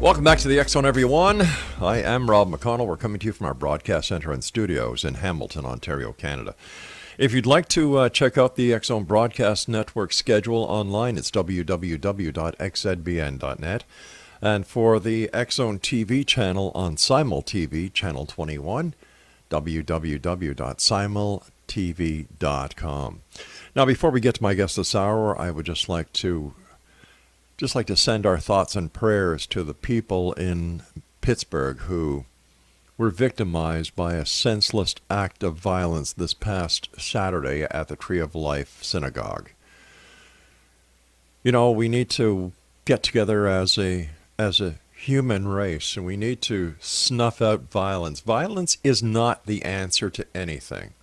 Welcome back to the X Zone, everyone. I am Rob McConnell. We're coming to you from our broadcast center and studios in Hamilton, Ontario, Canada. If you'd like to check out the X Zone Broadcast Network schedule online, it's www.xzbn.net. And for the X Zone TV channel on Simul TV, channel 21, www.simultv.com. Now, before we get to my guest this hour, I would just like to send our thoughts and prayers to the people in Pittsburgh who were victimized by a senseless act of violence this past Saturday at the Tree of Life Synagogue. You know, we need to get together as a human race, and we need to snuff out violence. Violence is not the answer to anything.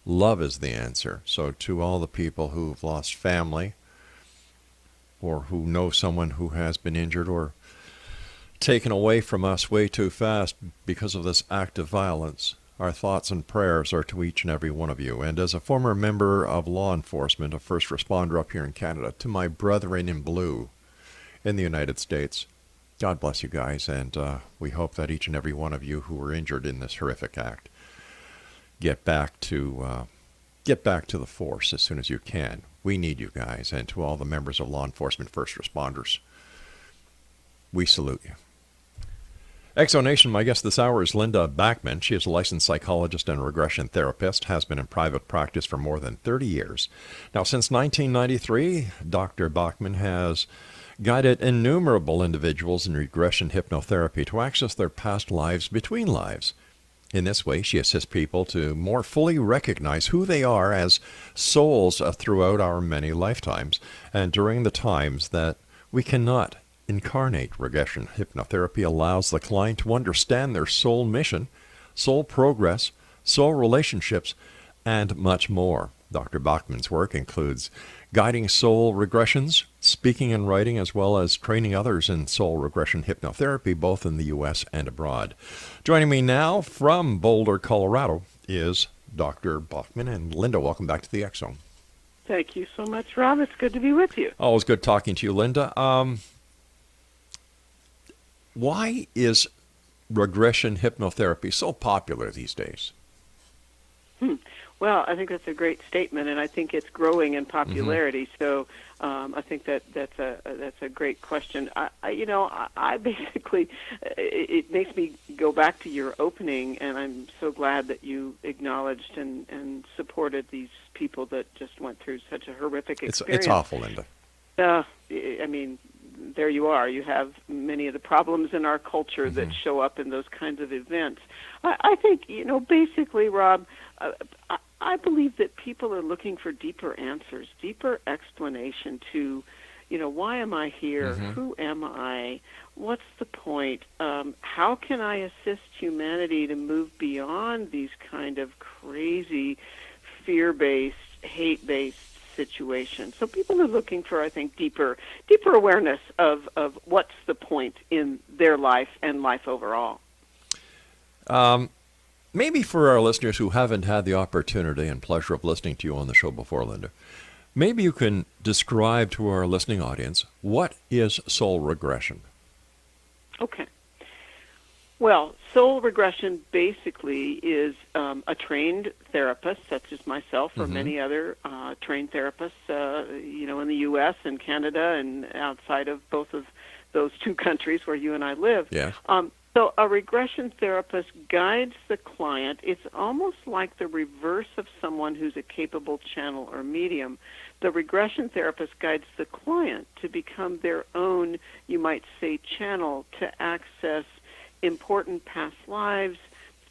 Love is the answer. So to all the people who've lost family, or who know someone who has been injured or taken away from us way too fast because of this act of violence, our thoughts and prayers are to each and every one of you. And as a former member of law enforcement, a first responder up here in Canada, to my brethren in blue in the United States, God bless you guys, and we hope that each and every one of you who were injured in this horrific act get back to the force as soon as you can. We need you guys, and to all the members of law enforcement first responders, we salute you. Exonation, my guest this hour is Linda BACKMAN. She is a licensed psychologist and regression therapist, has been in private practice for more than 30 years. Now, since 1993, Dr. BACKMAN has guided innumerable individuals in regression hypnotherapy to access their past lives between lives. In this way, she assists people to more fully recognize who they are as souls throughout our many lifetimes and during the times that we cannot incarnate. Regression hypnotherapy allows the client to understand their soul mission, soul progress, soul relationships, and much more. Dr. BACKMAN's work includes guiding soul regressions, speaking and writing, as well as training others in soul regression hypnotherapy, both in the U.S. and abroad. Joining me now from Boulder, Colorado, is Dr. BACKMAN. And Linda, welcome back to the X Zone. Thank you so much, Rob. It's good to be with you. Always good talking to you, Linda. Why is regression hypnotherapy so popular these days? Well, I think that's a great statement, and I think it's growing in popularity. So I think that's a great question. I basically, it makes me go back to your opening, and I'm so glad that you acknowledged and supported these people that just went through such a horrific experience. It's awful, Linda. I mean, there you are. You have many of the problems in our culture that show up in those kinds of events. I think, basically, Rob, I believe that people are looking for deeper answers, deeper explanation to, why am I here? Who am I? What's the point? How can I assist humanity to move beyond these kind of crazy, fear-based, hate-based situations? So people are looking for, I think, deeper awareness of what's the point in their life and life overall. Maybe for our listeners who haven't had the opportunity and pleasure of listening to you on the show before, Linda, maybe you can describe to our listening audience, what is soul regression? Okay. Well, soul regression basically is a trained therapist, such as myself or many other trained therapists, in the U.S. and Canada and outside of both of those two countries where you and I live. Yeah. So a regression therapist guides the client. It's almost like the reverse of someone who's a capable channel or medium. The regression therapist guides the client to become their own, you might say, channel to access important past lives,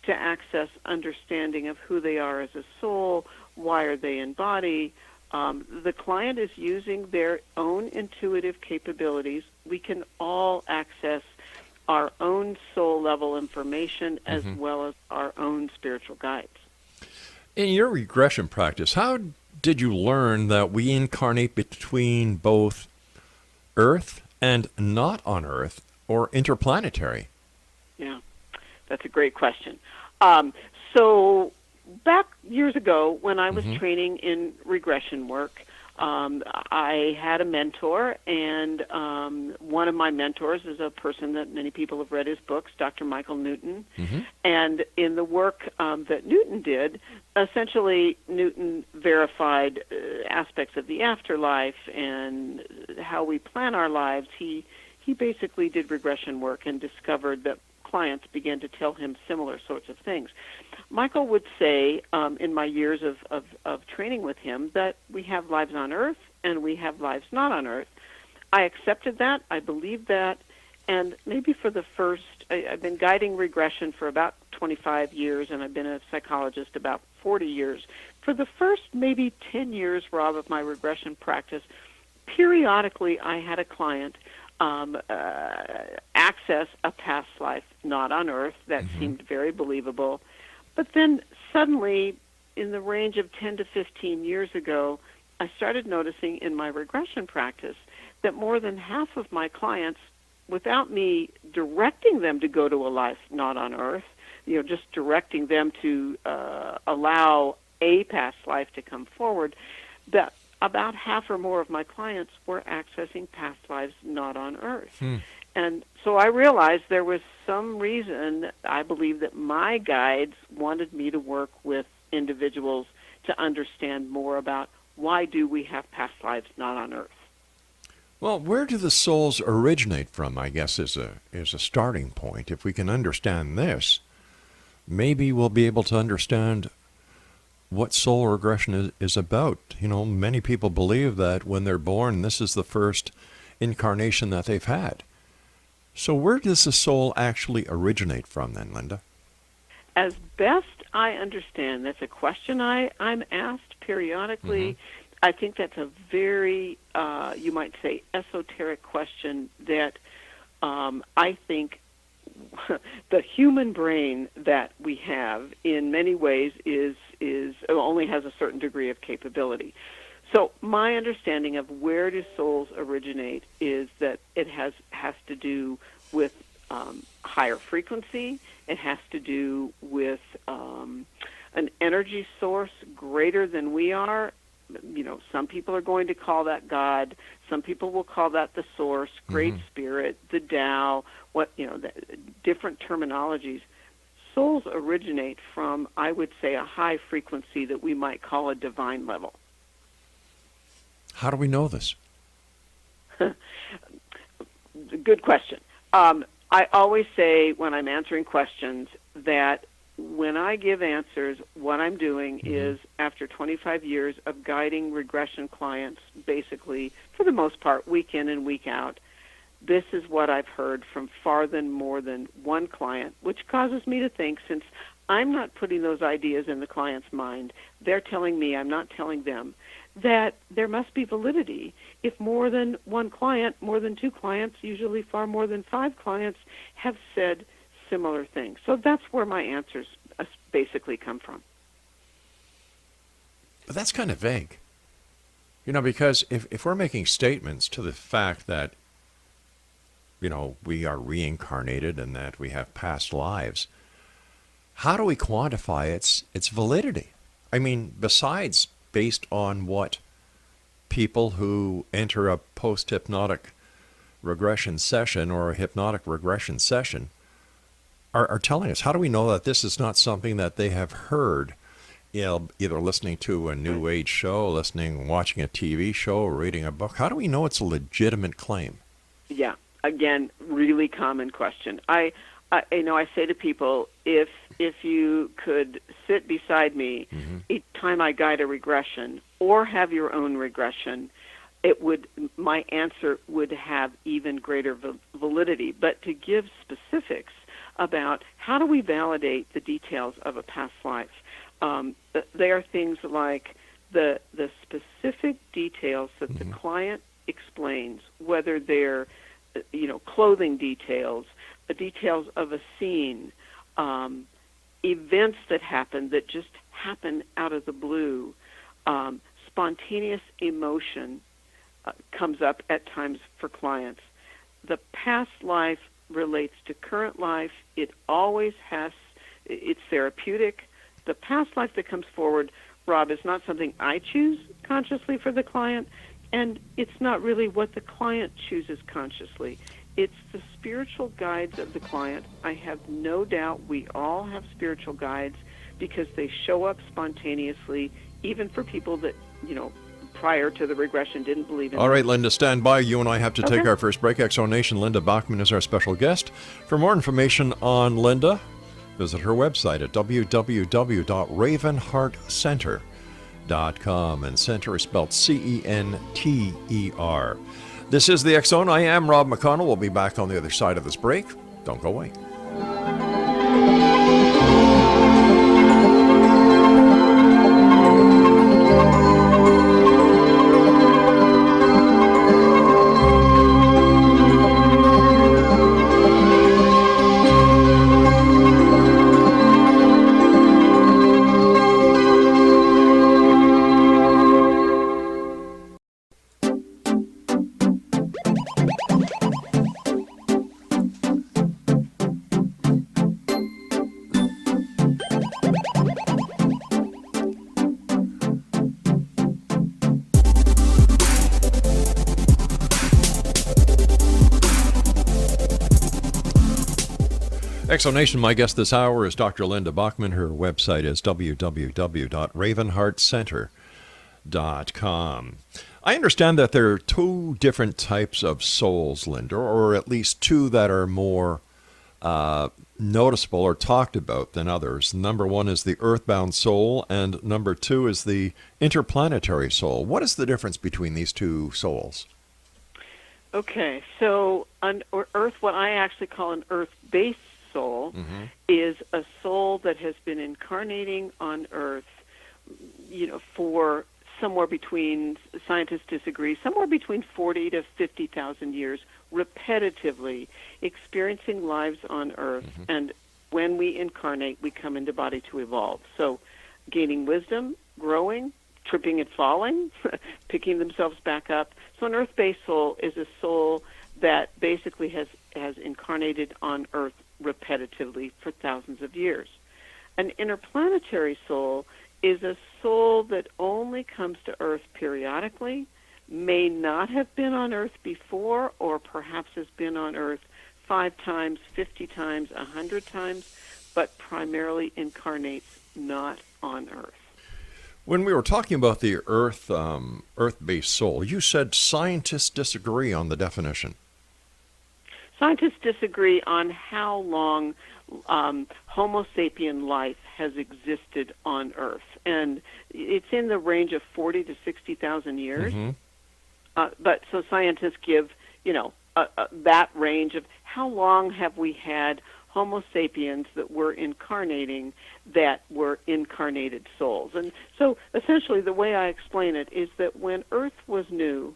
to access understanding of who they are as a soul, why are they in body. The client is using their own intuitive capabilities. We can all access our own soul-level information as well as our own spiritual guides. In your regression practice, how did you learn that we incarnate between both Earth and not on Earth, or interplanetary? Yeah, that's a great question. So back years ago when I was training in regression work, I had a mentor, and one of my mentors is a person that many people have read his books, Dr. Michael Newton. Mm-hmm. And in the work that Newton did, essentially Newton verified aspects of the afterlife and how we plan our lives. He basically did regression work and discovered that clients began to tell him similar sorts of things. Michael would say, in my years of training with him, that we have lives on Earth and we have lives not on Earth. I accepted that. I believed that. And maybe for the first, I've been guiding regression for about 25 years, and I've been a psychologist about 40 years. For the first maybe 10 years, Rob, of my regression practice, periodically I had a client access a past life not on Earth that seemed very believable. But then suddenly, in the range of 10 to 15 years ago, I started noticing in my regression practice that more than half of my clients, without me directing them to go to a life not on Earth, just directing them to allow a past life to come forward, that about half or more of my clients were accessing past lives not on Earth. And so I realized there was some reason, I believe, that my guides wanted me to work with individuals to understand more about why do we have past lives not on Earth. Well, where do the souls originate from, I guess, is a starting point. If we can understand this, maybe we'll be able to understand what soul regression is about. Many people believe that when they're born, this is the first incarnation that they've had. So where does the soul actually originate from then, Linda? As best I understand, that's a question I'm asked periodically. I think that's a very, you might say, esoteric question that I think the human brain that we have in many ways is only has a certain degree of capability. So my understanding of where do souls originate is that it has to do with higher frequency. It has to do with an energy source greater than we are. Some people are going to call that God. Some people will call that the source, Great Spirit, the Tao, the different terminologies. Souls originate from, I would say, a high frequency that we might call a divine level. How do we know this? Good question. I always say when I'm answering questions that when I give answers, what I'm doing is, after 25 years of guiding regression clients, basically, for the most part, week in and week out, this is what I've heard from far more than one client, which causes me to think, since I'm not putting those ideas in the client's mind, they're telling me, I'm not telling them, that there must be validity if more than one client, more than two clients, usually far more than 5 clients, have said similar things. So that's where my answers basically come from. But that's kind of vague. Because if we're making statements to the fact that, we are reincarnated and that we have past lives, how do we quantify its validity? I mean, besides based on what people who enter a post-hypnotic regression session or a hypnotic regression session are telling us. How do we know that this is not something that they have heard, either listening to a New Age show, watching a TV show, or reading a book? How do we know it's a legitimate claim? Yeah, again, really common question. I say to people, if you could sit beside me each time I guide a regression or have your own regression, my answer would have even greater validity. But to give specifics about how do we validate the details of a past life, they are things like the specific details that the client explains, whether they're clothing details, the details of a scene, events that happen that just happen out of the blue, spontaneous emotion comes up at times for clients. The past life relates to current life. It always it's therapeutic. The past life that comes forward, Rob, is not something I choose. consciously for the client, and it's not really what the client chooses consciously. It's the spiritual guides of the client. I have no doubt we all have spiritual guides because they show up spontaneously, even for people that, prior to the regression didn't believe in All them. right, Linda, stand by. You and I have to take Okay. our first break. Exonation, Linda BACKMAN is our special guest. For more information on Linda, visit her website at www.ravenheartcenter.com. And center is spelled Center. This is the X Zone. I am Rob McConnell. We'll be back on the other side of this break. Don't go away. Exonation, my guest this hour is Dr. Linda BACKMAN. Her website is www.ravenheartcenter.com. I understand that there are two different types of souls, Linda, or at least two that are more noticeable or talked about than others. Number one is the earthbound soul, and number two is the interplanetary soul. What is the difference between these two souls? Okay, so on Earth, what I actually call an Earth-based soul is a soul that has been incarnating on Earth, for somewhere between, scientists disagree, somewhere between 40 to 50,000 years, repetitively experiencing lives on Earth. And when we incarnate, we come into body to evolve. So gaining wisdom, growing, tripping and falling, picking themselves back up. So an Earth-based soul is a soul that basically has incarnated on Earth repetitively for thousands of years. An interplanetary soul is a soul that only comes to Earth periodically, may not have been on Earth before, or perhaps has been on Earth 5 times, 50 times, 100 times, but primarily incarnates not on Earth. When we were talking about the Earth-based soul, you said scientists disagree on the definition. Scientists disagree on how long Homo sapien life has existed on Earth, and it's in the range of 40 to 60,000 years. But so scientists give, that range of how long have we had Homo sapiens that were incarnating, that were incarnated souls. And so essentially the way I explain it is that when Earth was new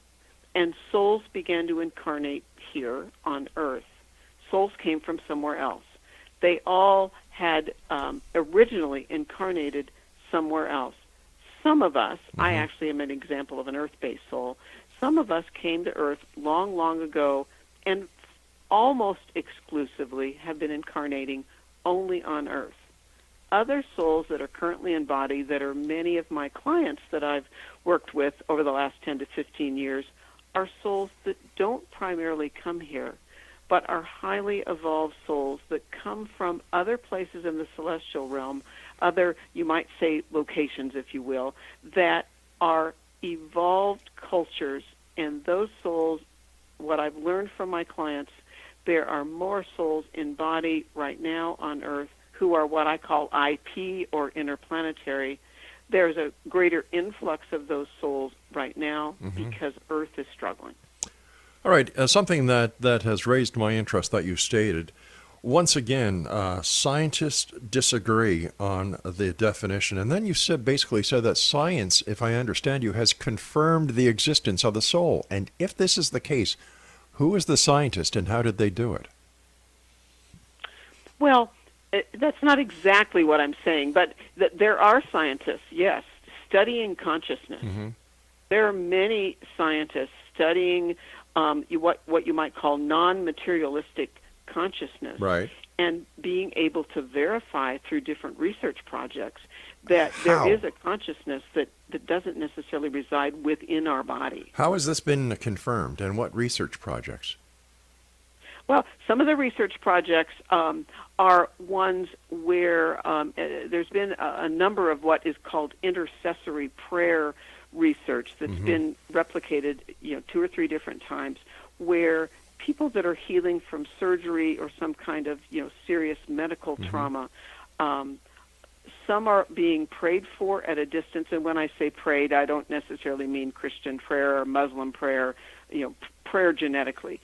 and souls began to incarnate here on Earth, souls came from somewhere else. They all had originally incarnated somewhere else. Some of us, I actually am an example of an Earth-based soul, some of us came to Earth long, long ago and almost exclusively have been incarnating only on Earth. Other souls that are currently in body, that are many of my clients that I've worked with over the last 10 to 15 years, are souls that don't primarily come here, but are highly evolved souls that come from other places in the celestial realm, other, you might say, locations, if you will, that are evolved cultures. And those souls, what I've learned from my clients, there are more souls in body right now on Earth who are what I call IP or interplanetary. There's a greater influx of those souls right now because Earth is struggling. All right, something that has raised my interest that you stated. Once again, scientists disagree on the definition, and then you basically said that science, if I understand you, has confirmed the existence of the soul. And if this is the case, who is the scientist and how did they do it? Well, that's not exactly what I'm saying, but there are scientists, yes, studying consciousness. There are many scientists studying what you might call non-materialistic consciousness. Right. and being able to verify through different research projects that How? there is a consciousness that doesn't necessarily reside within our body. How has this been confirmed, and what research projects? Well, some of the research projects are ones where there's been a number of what is called intercessory prayer research that's been replicated, 2 or 3 different times, where people that are healing from surgery or some kind of, serious medical trauma, some are being prayed for at a distance. And when I say prayed, I don't necessarily mean Christian prayer or Muslim prayer, prayer genetically.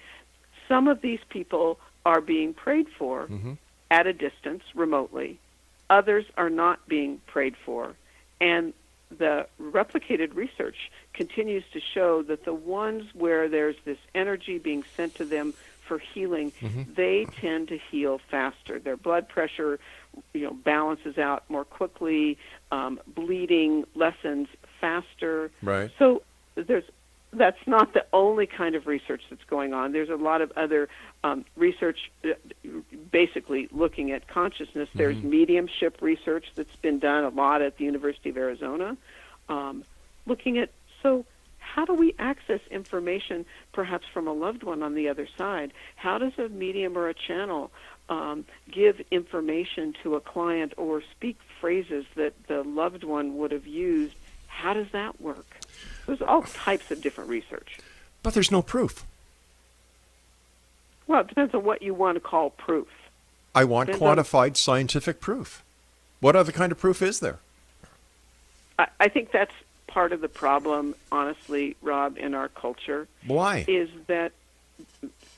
Some of these people are being prayed for at a distance, remotely. Others are not being prayed for. And the replicated research continues to show that the ones where there's this energy being sent to them for healing, they tend to heal faster. Their blood pressure, balances out more quickly, bleeding lessens faster. Right. So that's not the only kind of research that's going on. There's a lot of other research basically looking at consciousness. There's mediumship research that's been done a lot at the University of Arizona, looking at, so how do we access information perhaps from a loved one on the other side? How does a medium or a channel give information to a client or speak phrases that the loved one would have used? How does that work? There's all types of different research. But there's no proof. Well, it depends on what you want to call proof. I want quantified scientific proof. What other kind of proof is there? I think that's part of the problem, honestly, Rob, in our culture. Why? Is that,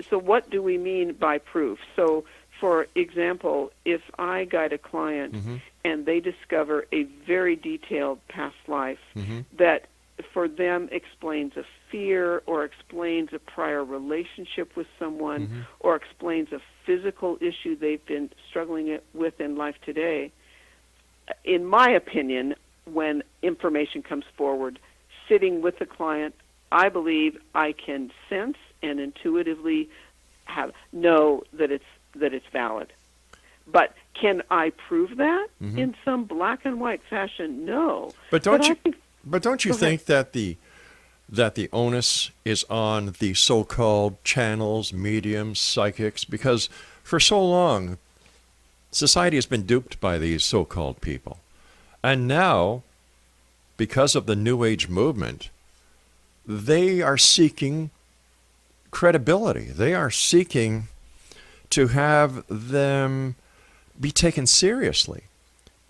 so what do we mean by proof? So, for example, if I guide a client and they discover a very detailed past life that for them explains a fear or explains a prior relationship with someone or explains a physical issue they've been struggling with in life today, in my opinion, when information comes forward, sitting with the client, I believe I can sense and intuitively know that it's valid. But can I prove that in some black and white fashion? No. But don't you think that the onus is on the so-called channels, mediums, psychics? Because for so long, society has been duped by these so-called people. And now, because of the New Age movement, they are seeking credibility. They are seeking to have them be taken seriously.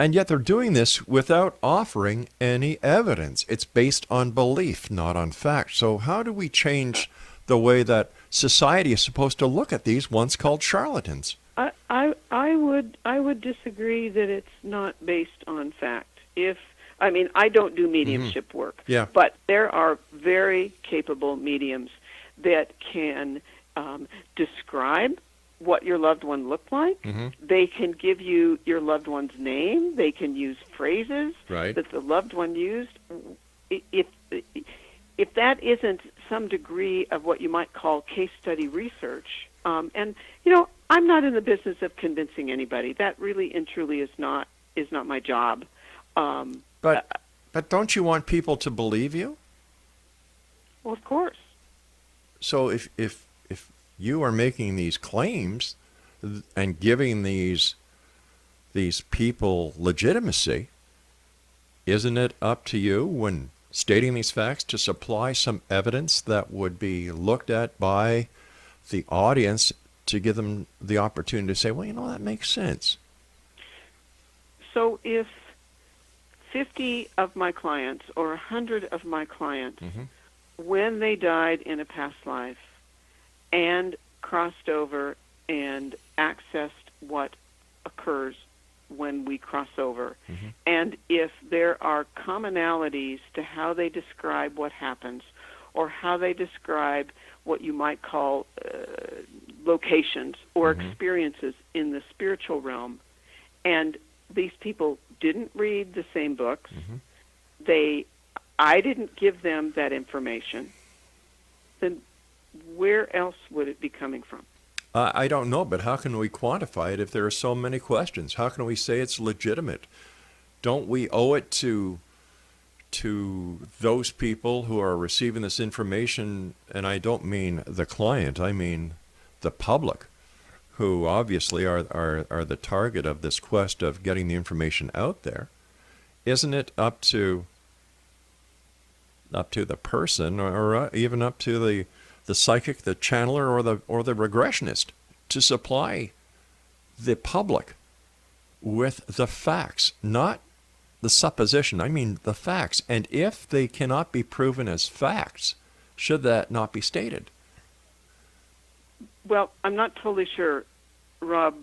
And yet they're doing this without offering any evidence. It's based on belief, not on fact. So how do we change the way that society is supposed to look at these once called charlatans? I would disagree that it's not based on fact. I don't do mediumship work, but there are very capable mediums that can describe what your loved one looked like. They can give you your loved one's name. They can use phrases that the loved one used. If that isn't some degree of what you might call case study research, and I'm not in the business of convincing anybody. That really and truly is not my job. But don't you want people to believe you? Well, of course. So if you are making these claims and giving these people legitimacy, isn't it up to you, when stating these facts, to supply some evidence that would be looked at by the audience to give them the opportunity to say, well, that makes sense? So if 50 of my clients or 100 of my clients, when they died in a past life and crossed over and accessed what occurs when we cross over, and if there are commonalities to how they describe what happens or how they describe what you might call locations or experiences in the spiritual realm, and these people didn't read the same books, I didn't give them that information, then where else would it be coming from? I don't know, but how can we quantify it if there are so many questions? How can we say it's legitimate? Don't we owe it to those people who are receiving this information? And I don't mean the client, I mean the public, who obviously are the target of this quest of getting the information out there. Isn't it up to the person, or even up to the psychic, the channeler, or the regressionist, to supply the public with the facts, not the supposition? I mean the facts. And if they cannot be proven as facts, should that not be stated? Well, I'm not totally sure, Rob,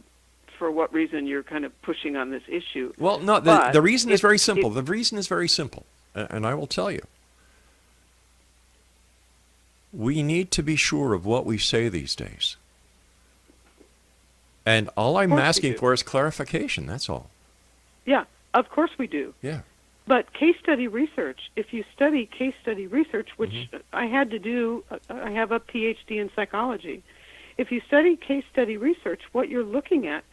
for what reason you're kind of pushing on this issue. Well, no, the reason is very simple. The reason is very simple, and I will tell you. We need to be sure of what we say these days. And all I'm asking for is clarification, that's all. Yeah, of course we do. Yeah. But case study research, if you study case study research, which I had to do, I have a PhD in psychology. If you study case study research, what you're looking at,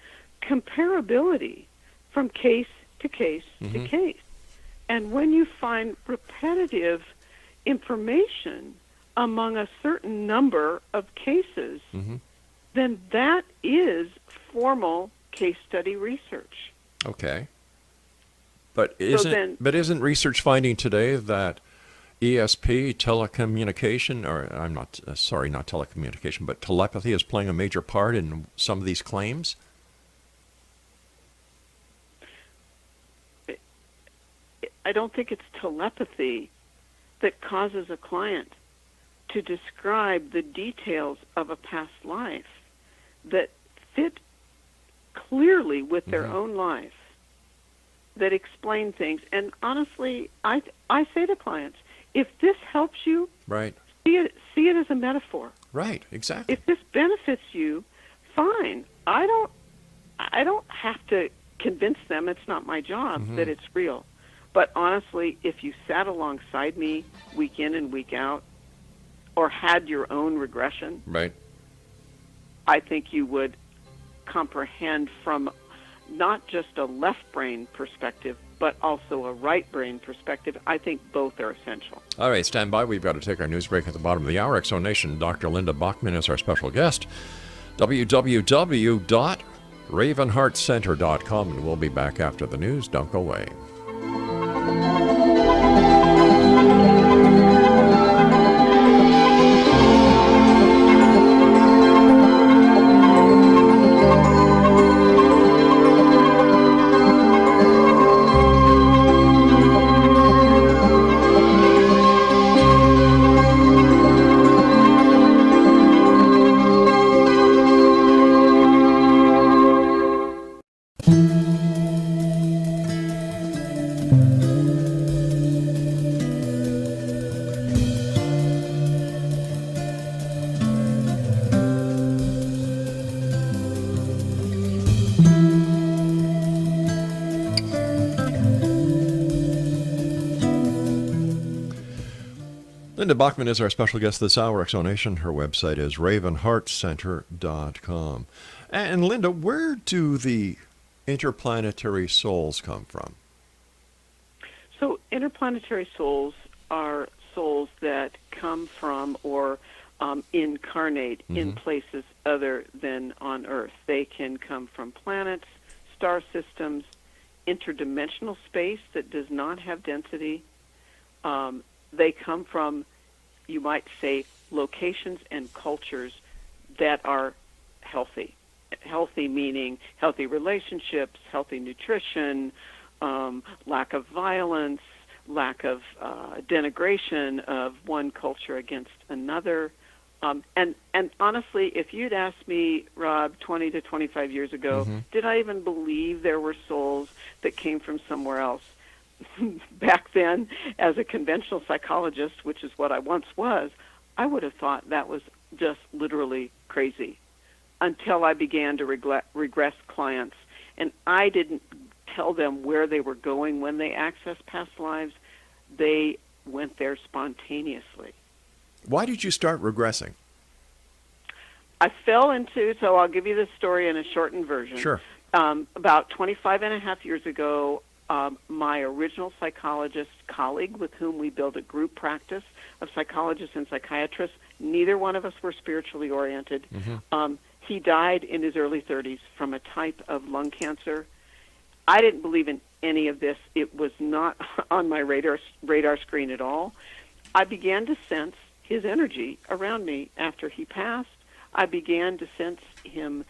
comparability from case to case to case. And when you find repetitive information among a certain number of cases, then that is formal case study research. Okay. But isn't research finding today that ESP, telecommunication, or not telecommunication, but telepathy is playing a major part in some of these claims? I don't think it's telepathy that causes a client to describe the details of a past life that fit clearly with their own life, that explain things. And honestly, I say to clients, if this helps you, right, see it as a metaphor. Right, exactly. If this benefits you, fine. I don't have to convince them, it's not my job, that it's real. But honestly, if you sat alongside me week in and week out, or had your own regression, right, I think you would comprehend from not just a left brain perspective, but also a right brain perspective. I think both are essential. All right, stand by. We've got to take our news break at the bottom of the hour. Exonation, Dr. Linda BACKMAN is our special guest. www.ravenheartcenter.com, and we'll be back after the news. Don't go away. Linda BACKMAN is our special guest this hour, Exonation. Her website is ravenheartcenter.com. And Linda, where do the interplanetary souls come from? So interplanetary souls are souls that come from or incarnate in places other than on Earth. They can come from planets, star systems, interdimensional space that does not have density. They come from, you might say, locations and cultures that are healthy. Healthy meaning healthy relationships, healthy nutrition, lack of violence, lack of denigration of one culture against another. And honestly, if you'd asked me, Rob, 20 to 25 years ago, did I even believe there were souls that came from somewhere else? Back then, as a conventional psychologist, which is what I once was, I would have thought that was just literally crazy until I began to regress clients. And I didn't tell them where they were going when they accessed past lives. They went there spontaneously. Why did you start regressing? I fell into, so I'll give you the story in a shortened version. Sure. About 25 and a half years ago, my original psychologist colleague with whom we built a group practice of psychologists and psychiatrists, neither one of us were spiritually oriented. He died in his early 30s from a type of lung cancer. I didn't believe in any of this. It was not on my radar screen at all. I began to sense his energy around me after he passed. I began to sense him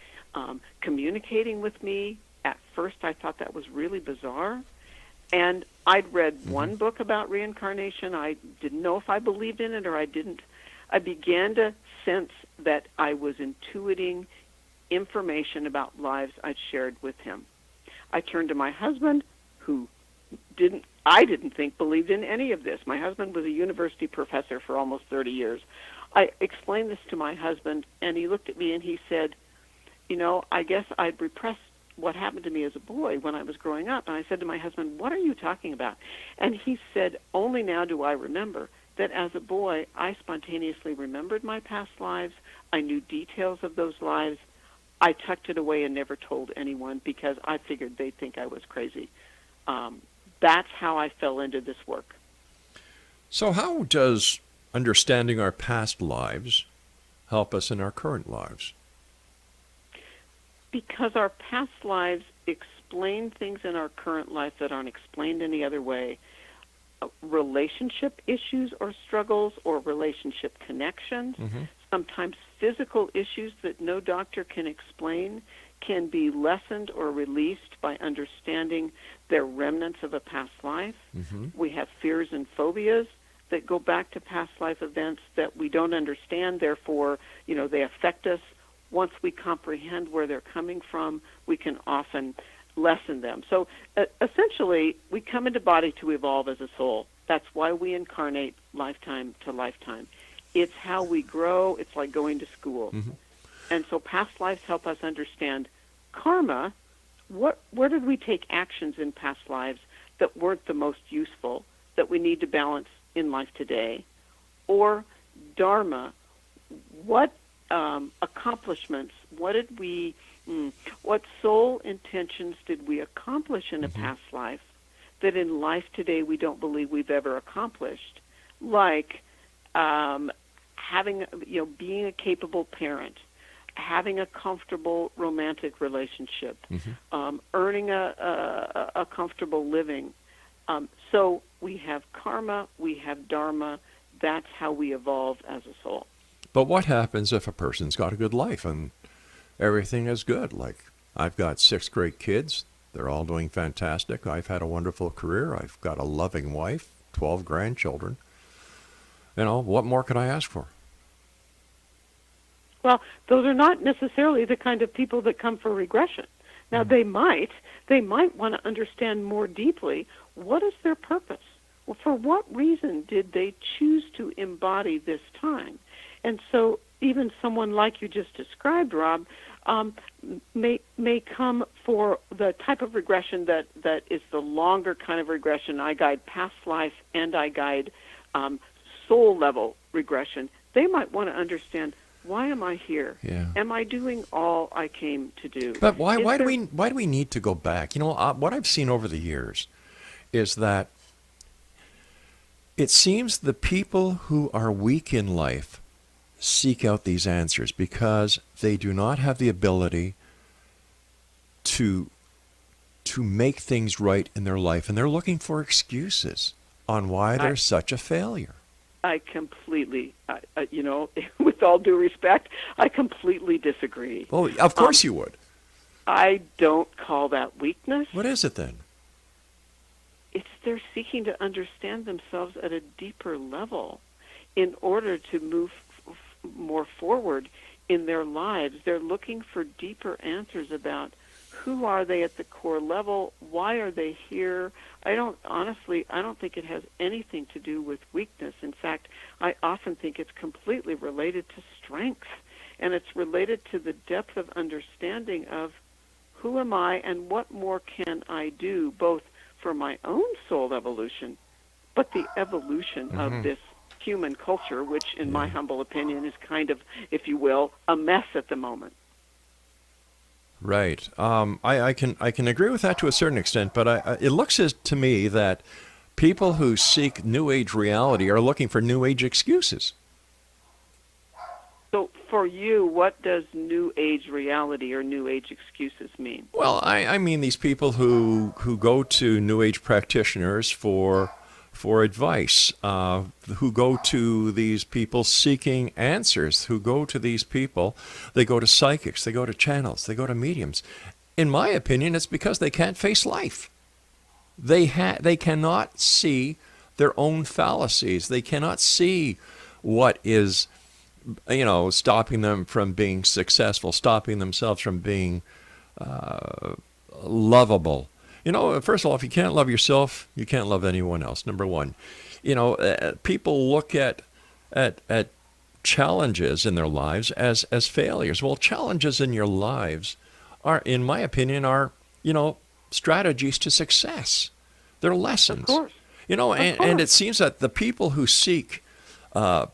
communicating with me. At first, I thought that was really bizarre. And I'd read one book about reincarnation. I didn't know if I believed in it or I didn't. I began to sense that I was intuiting information about lives I'd shared with him. I turned to my husband, who I didn't think believed in any of this. My husband was a university professor for almost 30 years. I explained this to my husband, and he looked at me and he said, I guess I'd repressed what happened to me as a boy when I was growing up. And I said to my husband, what are you talking about? And he said, only now do I remember that as a boy, I spontaneously remembered my past lives. I knew details of those lives. I tucked it away and never told anyone because I figured they'd think I was crazy. That's how I fell into this work. So how does understanding our past lives help us in our current lives? Because our past lives explain things in our current life that aren't explained any other way. Relationship issues or struggles or relationship connections, sometimes physical issues that no doctor can explain, can be lessened or released by understanding their remnants of a past life. We have fears and phobias that go back to past life events that we don't understand, therefore, they affect us. Once we comprehend where they're coming from, we can often lessen them. So essentially, we come into body to evolve as a soul. That's why we incarnate lifetime to lifetime. It's how we grow. It's like going to school. And so past lives help us understand karma. Where did we take actions in past lives that weren't the most useful, that we need to balance in life today? Or dharma, what accomplishments, what soul intentions did we accomplish in a past life that in life today we don't believe we've ever accomplished? Like being a capable parent, having a comfortable romantic relationship, earning a comfortable living. So we have karma, we have dharma. That's how we evolve as a soul. But what happens if a person's got a good life and everything is good? Like, I've got 6 great kids. They're all doing fantastic. I've had a wonderful career. I've got a loving wife, 12 grandchildren. What more could I ask for? Well, those are not necessarily the kind of people that come for regression. Now, they might want to understand more deeply, what is their purpose? Well, for what reason did they choose to embody this time? And so even someone like you just described, Rob, may come for the type of regression that is the longer kind of regression. I guide past life and I guide soul-level regression. They might want to understand, why am I here? Yeah. Am I doing all I came to do? But why do we need to go back? What I've seen over the years is that it seems the people who are weak in life seek out these answers because they do not have the ability to make things right in their life, and they're looking for excuses on why they're such a failure. I completely, with all due respect, I completely disagree. Well, of course you would. I don't call that weakness. What is it then? It's they're seeking to understand themselves at a deeper level in order to move more forward in their lives. They're looking for deeper answers about who are they at the core level, why are they here. I don't think it has anything to do with weakness. In fact, I often think it's completely related to strength, and it's related to the depth of understanding of who am I and what more can I do, both for my own soul evolution, but the evolution of this human culture, which in my humble opinion is kind of, if you will, a mess at the moment. Right. I can agree with that to a certain extent, but it looks to me that people who seek New Age reality are looking for New Age excuses. So for you, what does New Age reality or New Age excuses mean? Well, I mean these people who go to New Age practitioners for advice, who go to these people seeking answers, who go to these people, they go to psychics, they go to channels, they go to mediums. In my opinion, it's because they can't face life. They cannot see their own fallacies. They cannot see what is, stopping them from being successful, stopping themselves from being lovable. First of all, if you can't love yourself, you can't love anyone else, number one. People look at challenges in their lives as failures. Well, challenges in your lives are, in my opinion, strategies to success. They're lessons. Of course. And it seems that the people who seek, I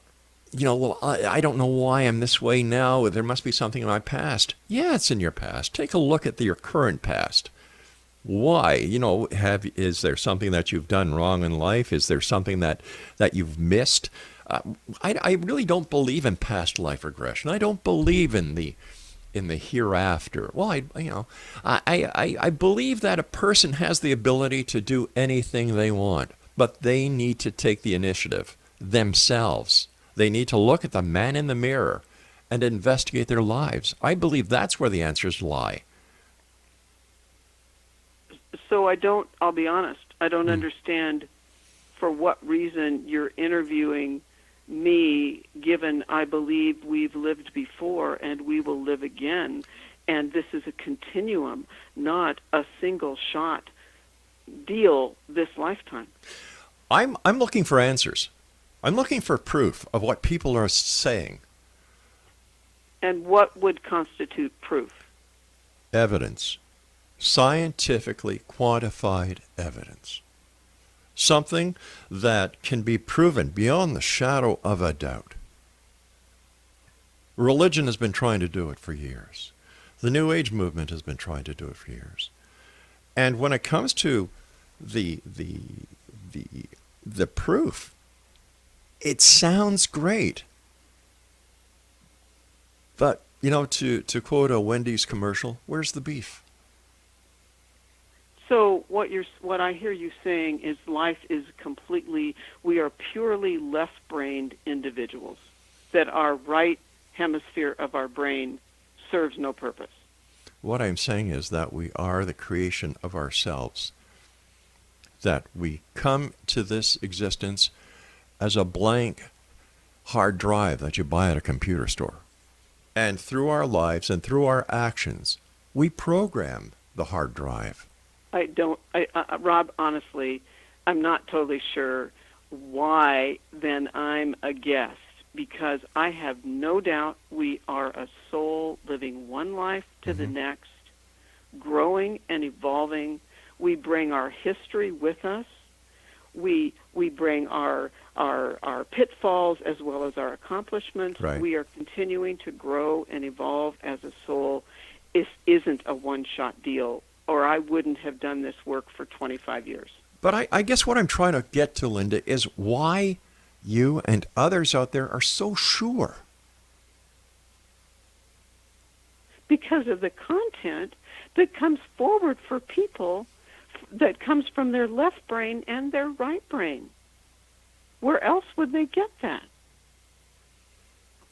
don't know why I'm this way now. There must be something in my past. Yeah, it's in your past. Take a look at your current past. Why? Is there something that you've done wrong in life? Is there something that you've missed? I really don't believe in past life regression. I don't believe in the hereafter. Well, I believe that a person has the ability to do anything they want, but they need to take the initiative themselves. They need to look at the man in the mirror and investigate their lives. I believe that's where the answers lie. So I'll be honest, I don't understand for what reason you're interviewing me, given I believe we've lived before and we will live again. And this is a continuum, not a single shot deal this lifetime. I'm looking for answers. I'm looking for proof of what people are saying. And what would constitute proof? Evidence. Scientifically quantified evidence. Something that can be proven beyond the shadow of a doubt. Religion has been trying to do it for years. The New Age movement has been trying to do it for years. And when it comes to the proof, it sounds great. But, to quote a Wendy's commercial, where's the beef? So what I hear you saying is life is we are purely left-brained individuals, that our right hemisphere of our brain serves no purpose. What I'm saying is that we are the creation of ourselves, that we come to this existence as a blank hard drive that you buy at a computer store. And through our lives and through our actions, we program the hard drive. Rob, honestly, I'm not totally sure why then I'm a guest, because I have no doubt we are a soul living one life to the next, growing and evolving. We bring our history with us. We bring our pitfalls as well as our accomplishments. Right. We are continuing to grow and evolve as a soul. It isn't a one-shot deal, or I wouldn't have done this work for 25 years. But I guess what I'm trying to get to, Linda, is why you and others out there are so sure. Because of the content that comes forward for people that comes from their left brain and their right brain. Where else would they get that?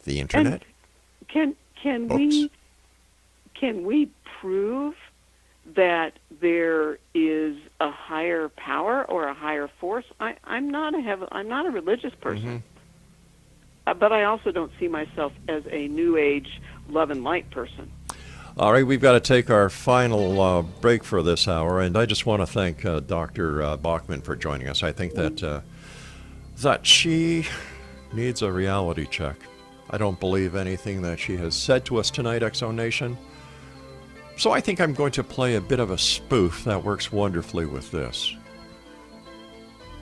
The internet? And can we prove that there is a higher power or a higher force? I'm not a religious person, but I also don't see myself as a New Age love and light person. All right, we've got to take our final break for this hour, and I just want to thank Dr. BACKMAN for joining us. I think that she needs a reality check. I don't believe anything that she has said to us tonight, Exo Nation. So I think I'm going to play a bit of a spoof that works wonderfully with this.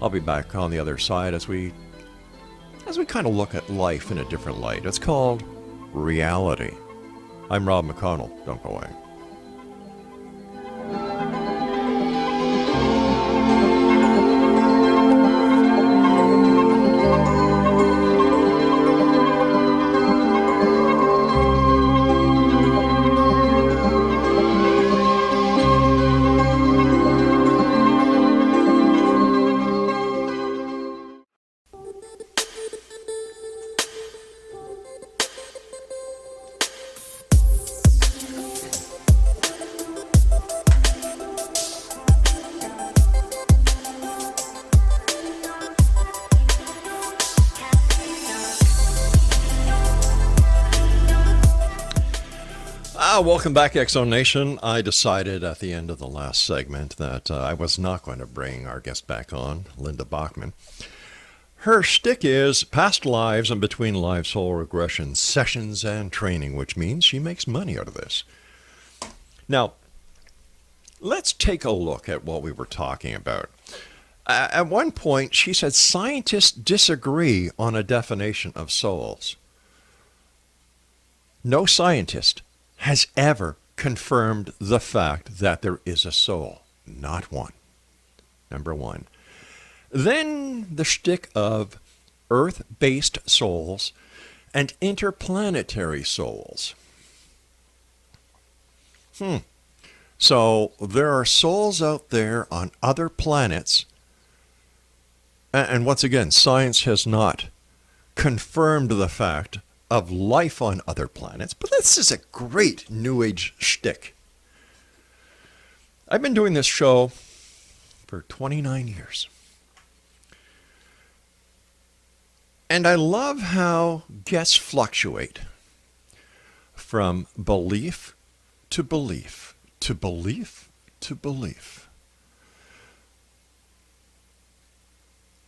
I'll be back on the other side as we as we kind of look at life in a different light. It's called reality. I'm Rob McConnell. Don't go away. Welcome back, X-Zone Nation. I decided at the end of the last segment that I was not going to bring our guest back on, Linda BACKMAN. Her shtick is past lives and between lives soul regression sessions and training, which means she makes money out of this. Now, let's take a look at what we were talking about. At one point, she said scientists disagree on a definition of souls. No scientist has ever confirmed the fact that there is a soul. Not one. Number one. Then the shtick of earth-based souls and interplanetary souls. So there are souls out there on other planets. And once again, science has not confirmed the fact of life on other planets, but this is a great New Age shtick. I've been doing this show for 29 years. And I love how guests fluctuate from belief to belief to belief to belief.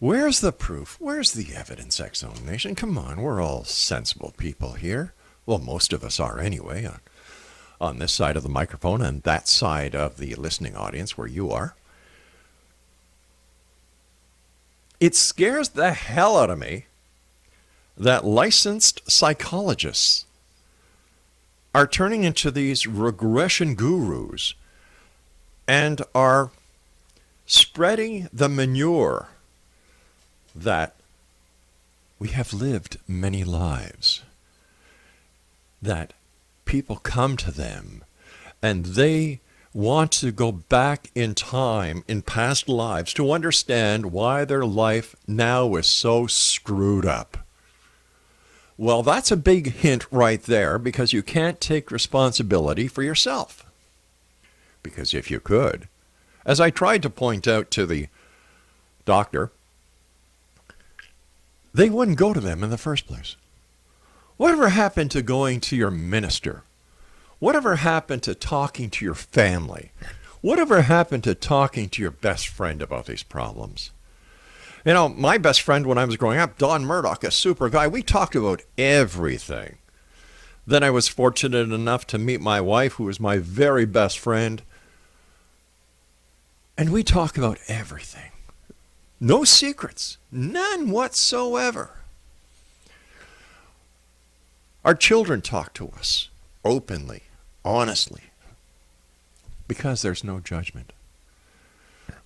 Where's the proof? Where's the evidence, X-Zone Nation? Come on, we're all sensible people here. Well, most of us are anyway, on this side of the microphone and that side of the listening audience where you are. It scares the hell out of me that licensed psychologists are turning into these regression gurus and are spreading the manure that we have lived many lives, that people come to them and they want to go back in time in past lives to understand why their life now is so screwed up. Well, that's a big hint right there, because you can't take responsibility for yourself. Because if you could, as I tried to point out to the doctor, they wouldn't go to them in the first place. Whatever happened to going to your minister? Whatever happened to talking to your family? Whatever happened to talking to your best friend about these problems? You know, my best friend when I was growing up, Don Murdoch, a super guy, we talked about everything. Then I was fortunate enough to meet my wife, who was my very best friend. And we talk about everything. No secrets, none whatsoever. Our children talk to us openly, honestly, because there's no judgment.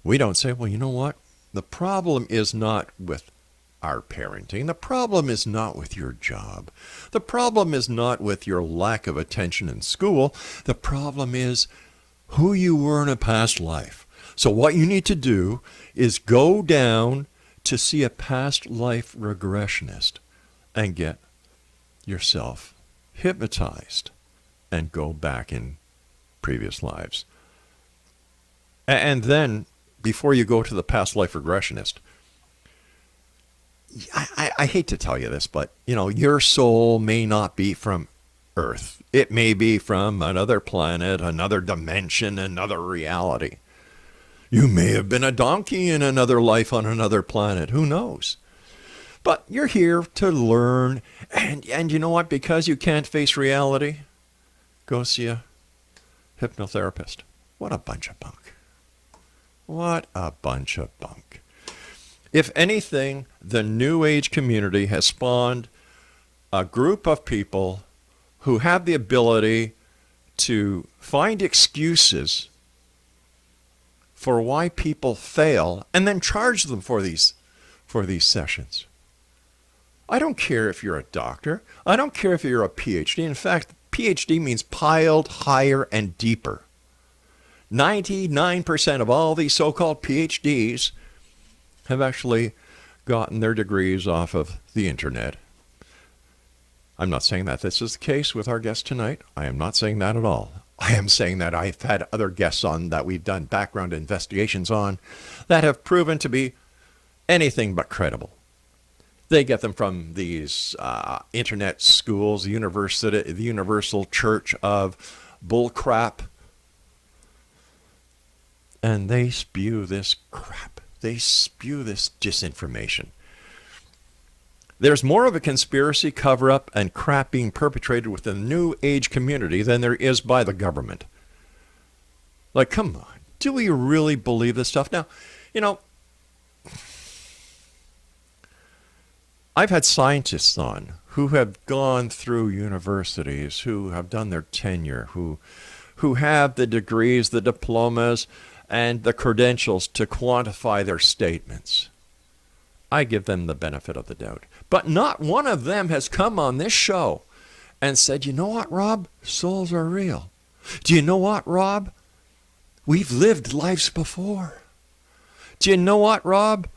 We don't say, well, you know what? The problem is not with our parenting. The problem is not with your job. The problem is not with your lack of attention in school. The problem is who you were in a past life. So what you need to do is go down to see a past life regressionist and get yourself hypnotized and go back in previous lives. And then, before you go to the past life regressionist, I hate to tell you this, but, you know, your soul may not be from Earth. It may be from another planet, another dimension, another reality. You may have been a donkey in another life on another planet. Who knows? But you're here to learn. And you know what? Because you can't face reality, go see a hypnotherapist. What a bunch of bunk. What a bunch of bunk. If anything, the New Age community has spawned a group of people who have the ability to find excuses for why people fail and then charge them for these sessions. I don't care if you're a doctor. I don't care if you're a PhD. In fact, PhD means piled higher and deeper. 99% of all these so-called PhDs have actually gotten their degrees off of the internet. I'm not saying that this is the case with our guest tonight. I am not saying that at all. I am saying that I've had other guests on that we've done background investigations on that have proven to be anything but credible. They get them from these internet schools, the Universal Church of Bullcrap, and they spew this crap. They spew this disinformation. There's more of a conspiracy, cover-up, and crap being perpetrated within the New Age community than there is by the government. Like, come on. Do we really believe this stuff? Now, I've had scientists on who have gone through universities, who have done their tenure, who have the degrees, the diplomas, and the credentials to quantify their statements. I give them the benefit of the doubt. But not one of them has come on this show and said, you know what, Rob? Souls are real. Do you know what, Rob? We've lived lives before. Do you know what, Rob?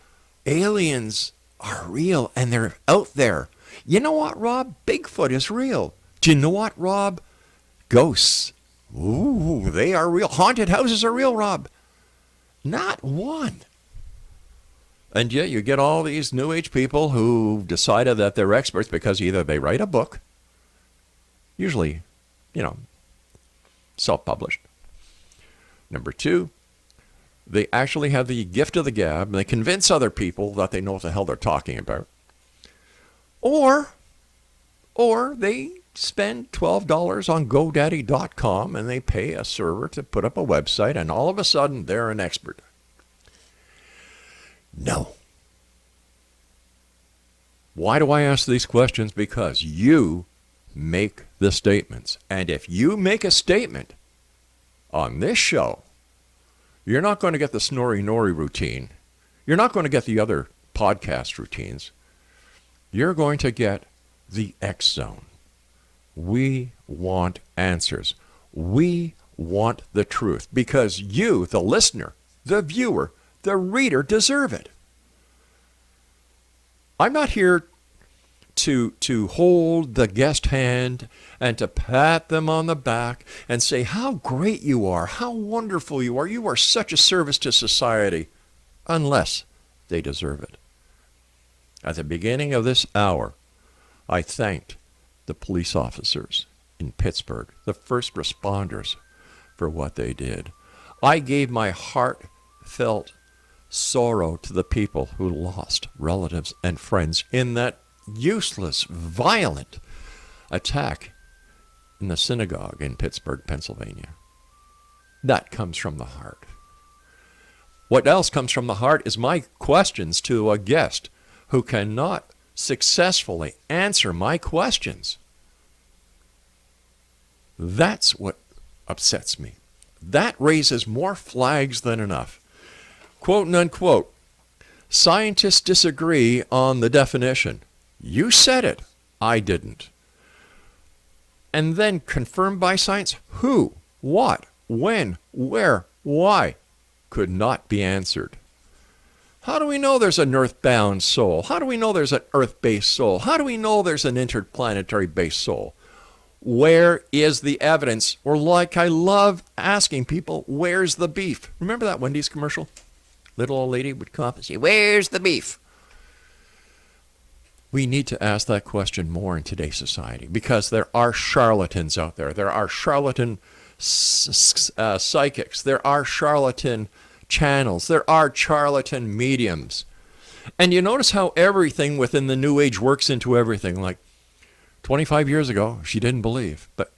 Aliens are real and they're out there. You know what, Rob? Bigfoot is real. Do you know what, Rob? Ghosts. Ooh, they are real. Haunted houses are real, Rob. Not one. And yet you get all these New Age people who decided that they're experts because either they write a book, usually, self-published. Number two, they actually have the gift of the gab and they convince other people that they know what the hell they're talking about. Or they spend $12 on GoDaddy.com and they pay a server to put up a website and all of a sudden they're an expert. No. Why do I ask these questions? Because you make the statements. And if you make a statement on this show, you're not going to get the Snorri Nori routine. You're not going to get the other podcast routines. You're going to get the X Zone. We want answers. We want the truth because you, the listener, the viewer, the reader, deserve it. I'm not here to hold the guest hand and to pat them on the back and say how great you are, how wonderful you are. You are such a service to society, unless they deserve it. At the beginning of this hour, I thanked the police officers in Pittsburgh, the first responders, for what they did. I gave my heartfelt sorrow to the people who lost relatives and friends in that useless, violent attack in the synagogue in Pittsburgh, Pennsylvania. That comes from the heart. What else comes from the heart is my questions to a guest who cannot successfully answer my questions. That's what upsets me. That raises more flags than enough. Quote and unquote, scientists disagree on the definition. You said it. I didn't. And then confirmed by science, who, what, when, where, why, could not be answered. How do we know there's an earthbound soul? How do we know there's an earth-based soul? How do we know there's an interplanetary-based soul? Where is the evidence? Or like I love asking people, where's the beef? Remember that Wendy's commercial? Little old lady would come up and say, where's the beef? We need to ask that question more in today's society because there are charlatans out there. There are charlatan psychics. There are charlatan channels. There are charlatan mediums. And you notice how everything within the New Age works into everything. Like 25 years ago, she didn't believe. But,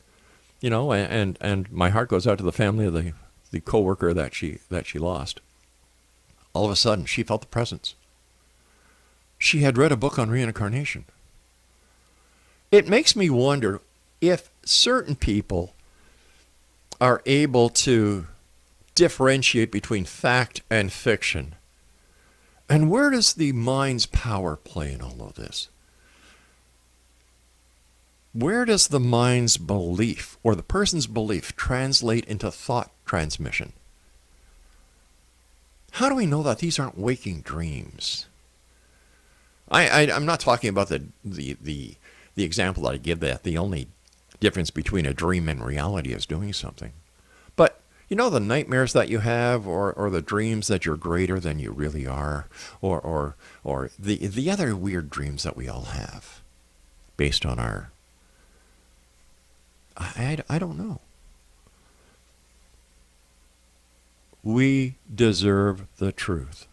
and my heart goes out to the family of the coworker that she lost. All of a sudden, she felt the presence. she had read a book on reincarnation. It makes me wonder if certain people are able to differentiate between fact and fiction. And where does the mind's power play in all of this? Where does the mind's belief or the person's belief translate into thought transmission? How do we know that these aren't waking dreams? I'm not talking about the example that I give, that the only difference between a dream and reality is doing something. But you know, the nightmares that you have, or the dreams that you're greater than you really are, or the other weird dreams that we all have based on our, I don't know. We deserve the truth.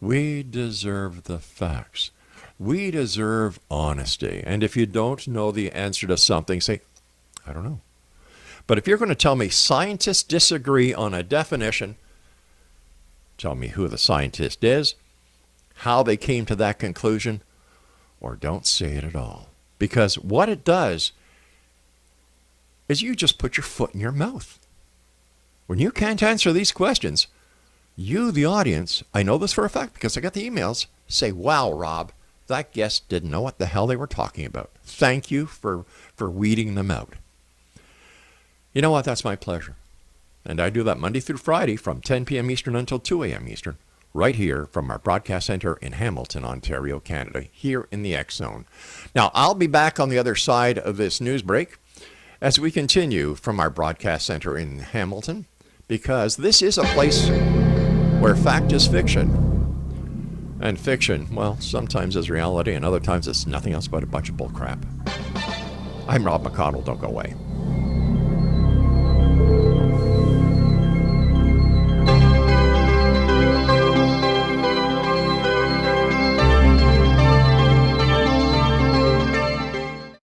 We deserve the facts. We deserve honesty. And if you don't know the answer to something, say, I don't know. But if you're going to tell me scientists disagree on a definition, tell me who the scientist is, how they came to that conclusion, or don't say it at all. Because what it does is you just put your foot in your mouth. When you can't answer these questions, you, the audience, I know this for a fact because I got the emails, say, wow, Rob, that guest didn't know what the hell they were talking about. Thank you for weeding them out. You know what? That's my pleasure. And I do that Monday through Friday from 10 p.m. Eastern until 2 a.m. Eastern, right here from our broadcast center in Hamilton, Ontario, Canada, here in the X Zone. Now, I'll be back on the other side of this news break as we continue from our broadcast center in Hamilton, because this is a place where fact is fiction. And fiction, well, sometimes is reality, and other times it's nothing else but a bunch of bull crap. I'm Rob McConnell. Don't go away.